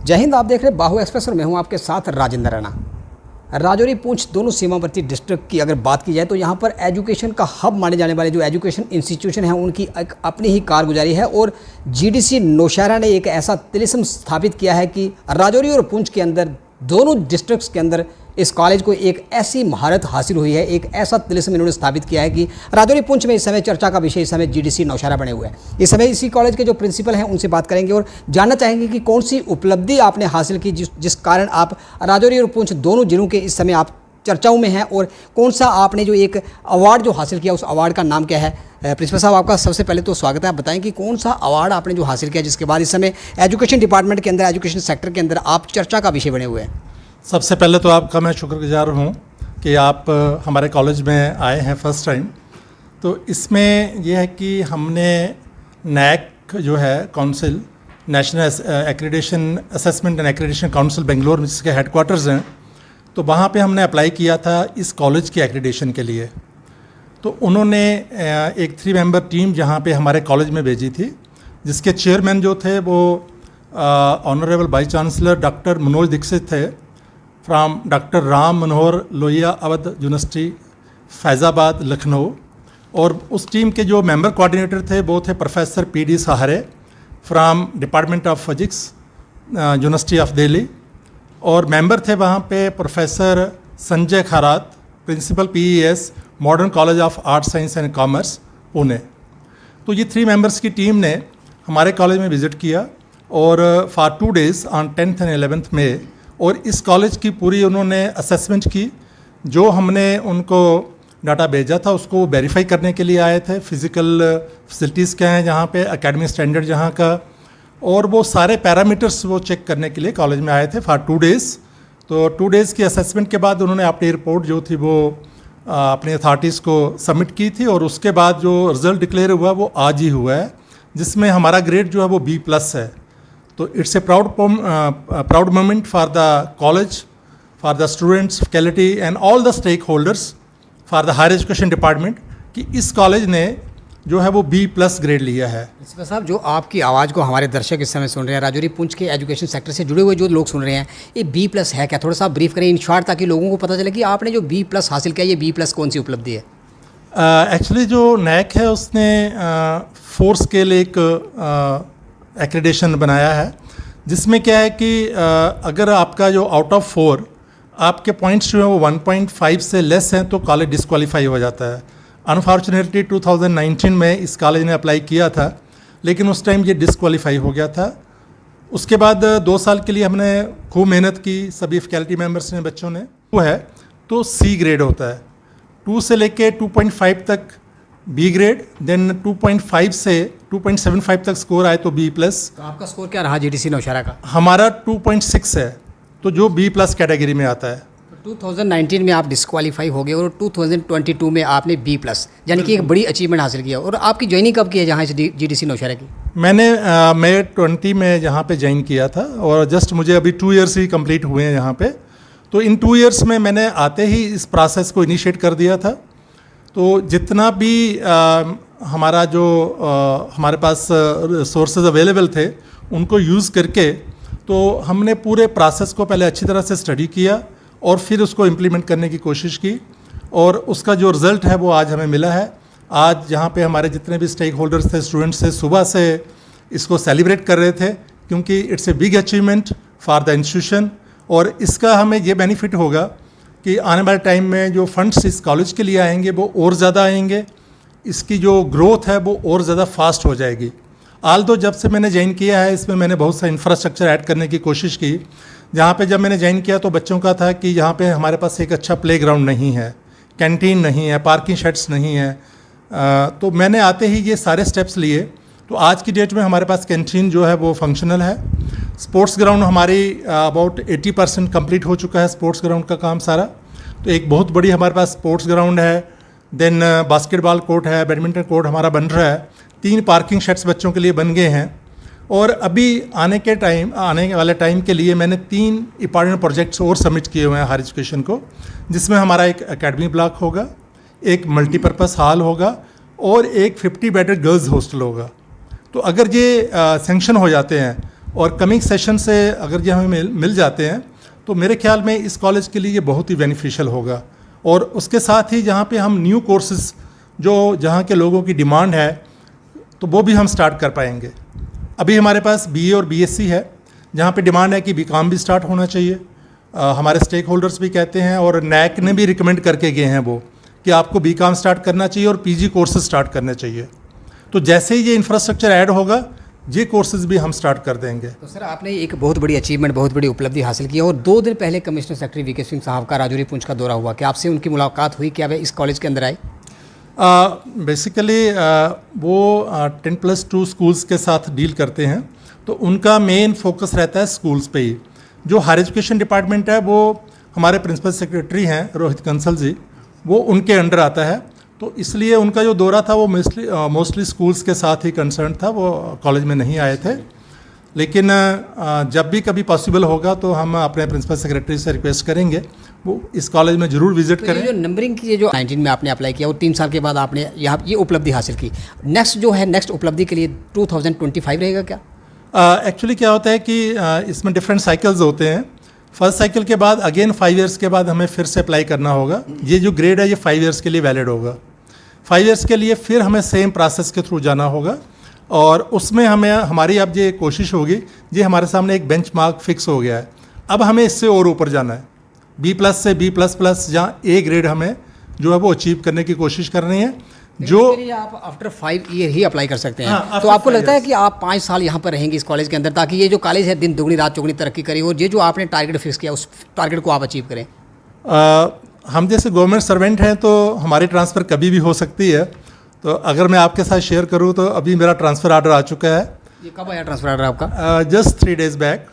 जय हिंद। आप देख रहे हैं बाहु एक्सप्रेस और मैं हूं आपके साथ राजेंद्र राणा। राजौरी पूंछ दोनों सीमावर्ती डिस्ट्रिक्ट की अगर बात की जाए तो यहां पर एजुकेशन का हब माने जाने वाले जो एजुकेशन इंस्टीट्यूशन है उनकी एक अपनी ही कारगुजारी है और जीडीसी नौशहरा ने एक ऐसा तिलिस्म स्थापित किया है कि राजौरी और पूंछ के अंदर दोनों डिस्ट्रिक्ट्स के अंदर इस कॉलेज को एक ऐसी महारत हासिल हुई है, एक ऐसा तिलिस्म इन्होंने स्थापित किया है कि राजौरी पूंछ में इस समय चर्चा का विषय इस समय जीडीसी नौशहरा बने हुए हैं। इस समय इसी कॉलेज के जो प्रिंसिपल हैं उनसे बात करेंगे और जानना चाहेंगे कि कौन सी उपलब्धि आपने हासिल की जिस कारण आप राजौरी और पूंछ दोनों जिलों के इस समय आप चर्चाओं में हैं, और कौन सा आपने जो एक अवार्ड जो हासिल किया उस अवार्ड का नाम क्या है। प्रिंसिपल साहब, आपका सबसे पहले तो स्वागत है। आप बताएं कि कौन सा अवार्ड आपने जो हासिल किया जिसके बाद इस समय एजुकेशन डिपार्टमेंट के अंदर, एजुकेशन सेक्टर के अंदर आप चर्चा का विषय बने हुए हैं। सबसे पहले तो आपका मैं शुक्रगुजार हूँ कि आप हमारे कॉलेज में आए हैं फर्स्ट टाइम। तो इसमें यह है कि हमने नैक जो है council, national accreditation assessment and accreditation council Bangalore में जिसके हेडक्वार्टर्स हैं, तो वहाँ पे हमने अप्लाई किया था इस कॉलेज की एक्रीडेशन के लिए। तो उन्होंने एक 3 मेंबर टीम जहाँ पे हमारे कॉलेज में भेजी थी, जिसके चेयरमैन जो थे वो honourable vice chancellor doctor Manoj Dixit थे from doctor Ram Manohar Lohia Avadh University Faizabad Lucknow. और उस टीम के जो मेंबर कोऑर्डिनेटर थे वो थे professor P D. Sahare from department of physics university of Delhi. और मेंबर थे वहाँ पे professor Sanjay Kharat, principal PES modern college of art science and commerce Pune. तो ये 3 मेंबर्स की टीम ने हमारे कॉलेज में विज़िट किया और for 2 days on 10th and 11th मई, और इस कॉलेज की पूरी उन्होंने असेसमेंट की। जो हमने उनको डाटा भेजा था उसको वेरीफाई करने के लिए आए थे, फिज़िकल फैसिलिटीज़ क्या हैं जहाँ पे, एकेडमिक स्टैंडर्ड जहाँ का, और वो सारे पैरामीटर्स वो चेक करने के लिए कॉलेज में आए थे फॉर 2 days। तो 2 days की असेसमेंट के बाद उन्होंने अपनी रिपोर्ट जो थी वो अपनी अथॉरिटीज़ को सबमिट की थी, और उसके बाद जो रिज़ल्ट डिक्लेयर हुआ वो आज ही हुआ है, जिसमें हमारा ग्रेड जो है वो B+ है। तो it's a proud moment for the college, for the students, faculty and all the stakeholders for the higher education department कि इस कॉलेज ने जो है वो B+ ग्रेड लिया है। प्रिंसिपल साहब, जो आपकी आवाज़ को हमारे दर्शक इस समय सुन रहे हैं, राजौरी पूंछ के एजुकेशन सेक्टर से जुड़े हुए जो लोग सुन रहे हैं, ये B+ है क्या? थोड़ा सा ब्रीफ करें इन शॉर्ट, ताकि लोगों को पता चले कि आपने जो B+ हासिल किया, ये B+ कौन सी उपलब्धि है। एक्चुअली जो नैक है उसने 4 स्केल एक एक्रीडेशन बनाया है, जिसमें क्या है कि अगर आपका जो आउट ऑफ 4 आपके पॉइंट्स जो है वो 1.5 से लेस हैं तो कॉलेज डिस्क्वालीफाई हो जाता है। अनफॉर्चुनेटली 2019 में इस कॉलेज ने अप्लाई किया था, लेकिन उस टाइम ये डिस्क्वालीफाई हो गया था। उसके बाद 2 साल के लिए हमने खूब मेहनत की, सभी फैकल्टी मेंबर्स ने, बच्चों ने। वो है तो C ग्रेड होता है, 2 से लेके 2.5 तक B ग्रेड, देन 2.5 से 2.75 तक स्कोर आए तो B+। तो आपका स्कोर क्या रहा जीडीसी नौशहरा का? हमारा 2.6 है, तो जो B+ कैटेगरी में आता है। 2019 में आप डिस्क्वालीफाई हो गए और 2022 में आपने B+, यानी कि एक बड़ी अचीवमेंट हासिल किया। और आपकी ज्वाइनिंग कब की है जहाँ जीडीसी नौशहरा की? मैंने मई 20 में यहाँ पे ज्वाइन किया था, और जस्ट मुझे अभी 2 years ही कंप्लीट हुए हैं यहाँ पे। तो इन 2 years में मैंने आते ही इस प्रोसेस को इनिशिएट कर दिया था। तो जितना भी हमारा जो हमारे पास सोर्सेज अवेलेबल थे उनको यूज़ करके, तो हमने पूरे प्रोसेस को पहले अच्छी तरह से स्टडी किया और फिर उसको इम्प्लीमेंट करने की कोशिश की, और उसका जो रिज़ल्ट है वो आज हमें मिला है। आज जहाँ पे हमारे जितने भी स्टेक होल्डर्स थे, स्टूडेंट्स थे, सुबह से इसको सेलिब्रेट कर रहे थे, क्योंकि it's a big achievement for the institution. और इसका हमें ये बेनिफिट होगा कि आने वाले टाइम में जो फंड्स इस कॉलेज के लिए आएंगे वो और ज़्यादा आएंगे, इसकी जो ग्रोथ है वो और ज़्यादा फास्ट हो जाएगी। आल्दो जब से मैंने ज्वाइन किया है इसमें मैंने बहुत सा इंफ्रास्ट्रक्चर ऐड करने की कोशिश की। जहाँ पे जब मैंने ज्वाइन किया तो बच्चों का था कि यहाँ पे हमारे पास एक अच्छा प्लेग्राउंड नहीं है, कैंटीन नहीं है, पार्किंग शेड्स नहीं है। तो मैंने आते ही ये सारे स्टेप्स लिए। तो आज की डेट में हमारे पास कैंटीन जो है वो फंक्शनल है। स्पोर्ट्स ग्राउंड हमारी अबाउट 80% कंप्लीट हो चुका है, स्पोर्ट्स ग्राउंड का काम सारा। तो एक बहुत बड़ी हमारे पास स्पोर्ट्स ग्राउंड है, देन बास्केटबॉल कोर्ट है, बैडमिंटन कोर्ट हमारा बन रहा है, 3 पार्किंग शेड्स बच्चों के लिए बन गए हैं। और अभी आने वाले टाइम के लिए मैंने 3 इंपॉर्टेंट प्रोजेक्ट्स और सबमिट किए हुए हैं हायर एजुकेशन को, जिसमें हमारा एक एकेडमी ब्लॉक होगा, एक मल्टीपर्पज़ हॉल होगा और एक 50 बेडेड गर्ल्स हॉस्टल होगा। तो अगर ये सेंक्शन हो जाते हैं और कमिंग सेशन से अगर ये हमें मिल जाते हैं तो मेरे ख्याल में इस कॉलेज के लिए ये बहुत ही बेनिफिशियल होगा। और उसके साथ ही जहाँ पे हम न्यू कोर्सेज जो जहाँ के लोगों की डिमांड है तो वो भी हम स्टार्ट कर पाएंगे। अभी हमारे पास बीए और बीएससी है जहाँ पे डिमांड है कि बीकॉम भी स्टार्ट होना चाहिए। हमारे स्टेक होल्डर्स भी कहते हैं और नैक ने भी रिकमेंड करके गए हैं वो कि आपको बीकॉम स्टार्ट करना चाहिए और पीजी कोर्सेज स्टार्ट करने चाहिए। तो जैसे ही ये इंफ्रास्ट्रक्चर ऐड होगा ये कोर्सेज भी हम स्टार्ट कर देंगे। तो सर आपने एक बहुत बड़ी अचीवमेंट, बहुत बड़ी उपलब्धि हासिल की और 2 दिन पहले कमिश्नर सेक्रेटरी वीके सिंह साहब का राजौरी पुंछ का दौरा हुआ, क्या आपसे उनकी मुलाकात हुई? क्या वे इस कॉलेज के अंदर आए? बेसिकली वो 10+2 स्कूल्स के साथ डील करते हैं तो उनका मेन फोकस रहता है स्कूल्स पे ही। जो हायर एजुकेशन डिपार्टमेंट है वो हमारे प्रिंसिपल सेक्रेटरी हैं रोहित कंसल जी, वो उनके अंडर आता है। तो इसलिए उनका जो दौरा था वो मोस्टली स्कूल्स के साथ ही कंसर्न था, वो कॉलेज में नहीं आए थे। लेकिन जब भी कभी पॉसिबल होगा तो हम अपने प्रिंसिपल सेक्रेटरी से रिक्वेस्ट करेंगे वो इस कॉलेज में ज़रूर विजिट तो करें। ये जो नंबरिंग की, ये जो 19 में आपने अप्लाई किया और 3 साल के बाद आपने यहाँ ये उपलब्धि हासिल की, नेक्स्ट जो है नेक्स्ट उपलब्धि के लिए 2025 रहेगा क्या? एक्चुअली क्या होता है कि इसमें डिफरेंट साइकिल्स होते हैं। फर्स्ट साइकिल के बाद अगेन 5 इयर्स के बाद हमें फिर से अप्लाई करना होगा। ये जो ग्रेड है ये 5 इयर्स के लिए वैलिड होगा। 5 इयर्स के लिए फिर हमें सेम प्रोसेस के थ्रू जाना होगा और उसमें हमें हमारी अब ये कोशिश होगी, ये हमारे सामने एक बेंचमार्क फिक्स हो गया है। अब हमें इससे और ऊपर जाना है, B+ से B++ जहाँ A ग्रेड हमें जो है वो अचीव करने की कोशिश करनी है। जो आप आफ्टर 5 ईयर ही अप्लाई कर सकते हैं। हाँ, तो आपको लगता है कि आप 5 साल यहाँ पर रहेंगे इस कॉलेज के अंदर, ताकि ये जो कॉलेज है दिन दुगनी रात चौगुनी तरक्की करे और ये जो आपने टारगेट फिक्स किया उस टारगेट को आप अचीव करें? हम जैसे गवर्नमेंट सर्वेंट हैं तो हमारी ट्रांसफ़र कभी भी हो सकती है। तो अगर मैं आपके साथ शेयर करूं तो अभी मेरा ट्रांसफ़र ऑर्डर आ चुका है। ये कब आया ट्रांसफर ऑर्डर आपका? Just 3 days back.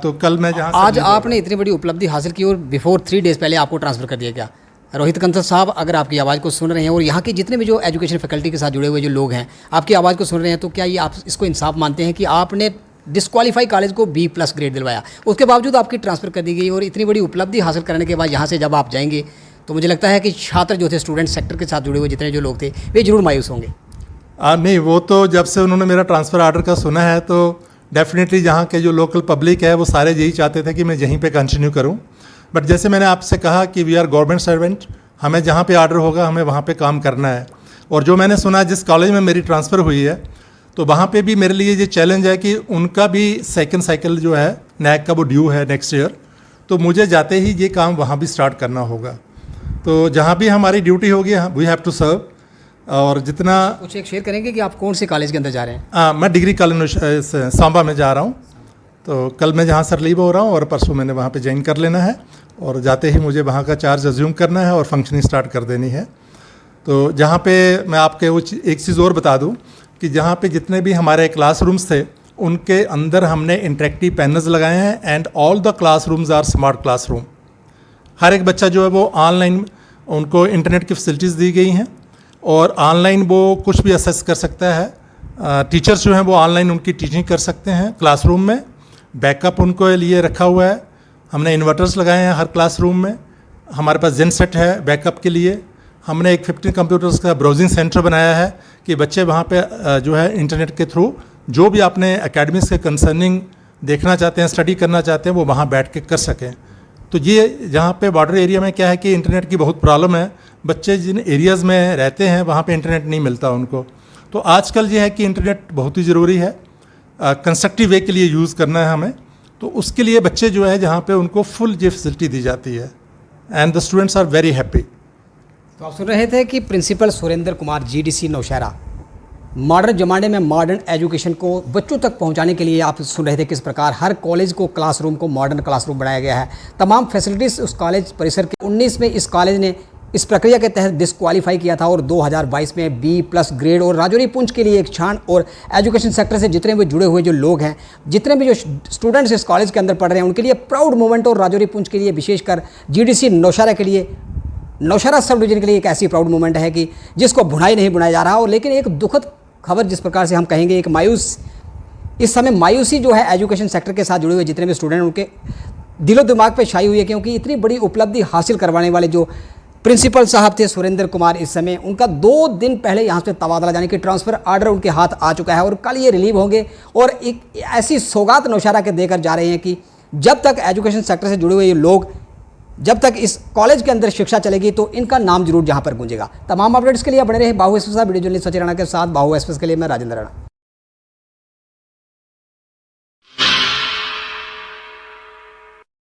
तो कल मैं जहाँ आज आपने इतनी बड़ी उपलब्धि हासिल की और बिफोर 3 डेज़ पहले आपको ट्रांसफ़र कर दिया गया। रोहित कंसल साहब, अगर आपकी आवाज़ को सुन रहे हैं और यहाँ के जितने भी जो एजुकेशन फैकल्टी के साथ जुड़े हुए जो लोग हैं आपकी आवाज़ को सुन रहे हैं, तो क्या ये आप इसको इंसाफ मानते हैं कि आपने डिस्क्वालीफाई कॉलेज को B+ ग्रेड दिलवाया, उसके बावजूद आपकी ट्रांसफ़र कर दी गई और इतनी बड़ी उपलब्धि हासिल करने के बाद यहाँ से जब आप जाएंगे तो मुझे लगता है कि छात्र जो थे, स्टूडेंट सेक्टर के साथ जुड़े हुए जितने जो लोग थे, वे जरूर मायूस होंगे। नहीं, वो तो जब से उन्होंने मेरा ट्रांसफ़र ऑर्डर का सुना है तो डेफिनेटली जहाँ के जो लोकल पब्लिक है वो सारे यही चाहते थे कि मैं यहीं पे कंटिन्यू करूँ। बट जैसे मैंने आपसे कहा कि वी आर गवर्नमेंट सर्वेंट, हमें जहाँ पे ऑर्डर होगा हमें वहाँ पे काम करना है। और जो मैंने सुना जिस कॉलेज में मेरी ट्रांसफ़र हुई है तो वहाँ पे भी मेरे लिए ये चैलेंज है कि उनका भी सेकंड साइकिल जो है नैक का वो ड्यू है नेक्स्ट ईयर, तो मुझे जाते ही ये काम वहाँ भी स्टार्ट करना होगा। तो जहाँ भी हमारी ड्यूटी होगी वी हैव टू सर्व। और जितना कुछ एक शेयर करेंगे कि आप कौन से कॉलेज के अंदर जा रहे हैं? मैं डिग्री कॉलेज सांबा में जा रहा हूँ। तो कल मैं जहाँ से रिलीव हो रहा हूँ और परसों मैंने वहाँ पे ज्वाइन कर लेना है और जाते ही मुझे वहाँ का चार्ज अज्यूम करना है और फंक्शनिंग स्टार्ट कर देनी है। तो जहाँ पे मैं आपके वो एक चीज़ और बता दूँ कि जहाँ पे जितने भी हमारे क्लासरूम्स थे उनके अंदर हमने इंटरेक्टिव पैनल्स लगाए हैं and all the classrooms are smart classroom. हर एक बच्चा जो है वो ऑनलाइन, उनको इंटरनेट की फैसिलिटीज़ दी गई हैं और ऑनलाइन वो कुछ भी असेस कर सकता है। टीचर्स जो हैं वो ऑनलाइन उनकी टीचिंग कर सकते हैं क्लासरूम में। बैकअप उनको लिए रखा हुआ है, हमने इन्वर्टर्स लगाए हैं हर क्लासरूम में। हमारे पास जेन सेट है बैकअप के लिए। हमने एक 15 कंप्यूटर्स का ब्राउजिंग सेंटर बनाया है कि बच्चे वहाँ पे जो है इंटरनेट के थ्रू जो भी अपने एकेडमिक्स के कंसर्निंग देखना चाहते हैं, स्टडी करना चाहते हैं, वो वहाँ बैठ के कर सकें। तो ये जहाँ पे बॉर्डर एरिया में क्या है कि इंटरनेट की बहुत प्रॉब्लम है, बच्चे जिन एरियाज़ में रहते हैं वहाँ पे इंटरनेट नहीं मिलता उनको। तो आजकल ये है कि इंटरनेट बहुत ही ज़रूरी है, कंस्ट्रक्टिव वे के लिए यूज़ करना है हमें। तो उसके लिए बच्चे जो है जहाँ पे उनको फुल ये फैसिलिटी दी जाती है and the students are very happy. तो आप सुन रहे थे कि principal Surendra Kumar GDC Nowshera modern ज़माने में मॉडर्न एजुकेशन को बच्चों तक पहुंचाने के लिए आप सुन रहे थे किस प्रकार हर कॉलेज को क्लासरूम को मॉडर्न क्लासरूम बनाया गया है। तमाम फैसिलिटीज़ उस कॉलेज परिसर के 19 में इस कॉलेज ने इस प्रक्रिया के तहत डिस्क्वालीफाई किया था और 2022 में B+ ग्रेड और राजौरी पुंछ के लिए एक क्षण और एजुकेशन सेक्टर से जितने भी जुड़े हुए जो लोग हैं, जितने भी जो स्टूडेंट्स इस कॉलेज के अंदर पढ़ रहे हैं, उनके लिए प्राउड मोमेंट और राजौरी पुंछ के लिए विशेषकर GDC नौशहरा के लिए, नौशहरा सब डिवीजन के लिए एक ऐसी प्राउड मोमेंट है कि जिसको भुनाई नहीं बुनाया जा रहा। और लेकिन एक दुखद खबर जिस प्रकार से हम कहेंगे, एक मायूस, इस समय मायूसी जो है एजुकेशन सेक्टर के साथ जुड़े हुए जितने भी स्टूडेंट उनके दिलो दिमाग पे छाई हुई है, क्योंकि इतनी बड़ी उपलब्धि हासिल करवाने वाले जो प्रिंसिपल साहब थे सुरेंद्र कुमार, इस समय उनका 2 दिन पहले यहाँ से तबादला यानी कि ट्रांसफ़र ऑर्डर उनके हाथ आ चुका है और कल ये रिलीव होंगे और एक ऐसी सौगात नौशहरा के देकर जा रहे हैं कि जब तक एजुकेशन सेक्टर से जुड़े हुए ये लोग, जब तक इस कॉलेज के अंदर शिक्षा चलेगी तो इनका नाम जरूर जहाँ पर गूंजेगा। तमाम अपडेट्स के लिए बने रहे बाहू express video journalist Sachin Rana के साथ। बाहू एक्सप्रेस के लिए मैं राजेंद्र राणा।